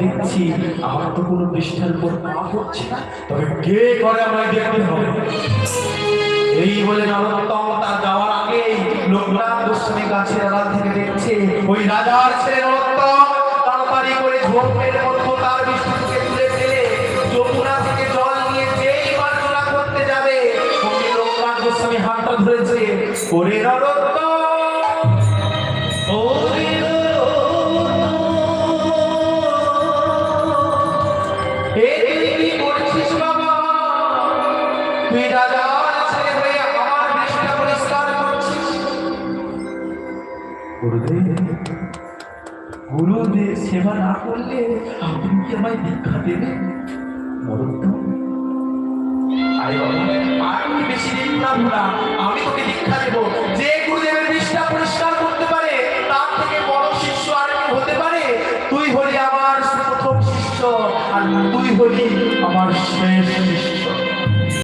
দেখছি আমার তো কোনো পৃষ্ঠার উপর পা পড়ছে না, তবে কে করে আমায় দেখতে হবে। এই বলে নরোত্তম তার যাওয়ার আগে লোকনাথ গোস্বামী গাছের আড়াল থেকে দেখছে ওই রাজার ছেলে নরোত্তম তাড়াতাড়ি করে ঝোপের মধ্যে তার বিষ্ণুকে তুলে ফেলে যমুনা থেকে জল নিয়ে যেই মার্জনা করতে যাবে ওই লোকনাথ গোস্বামী হাতটা ধরেছে, ওরে নরোত্তম ওরে গুরুদেব সেবা না করলে আপনি কি আমায় দীক্ষা দেবেন? আমি বেশি দিন না, আমি তোকে দীক্ষা দেবো। যে গুরুদেবের বিষ্ণা পরিষ্কার করতে পারে তার থেকে বড় শিষ্য আর কি হতে পারে? তুই হলি আমার প্রথম শিষ্য আর তুই হলি আমার শেষ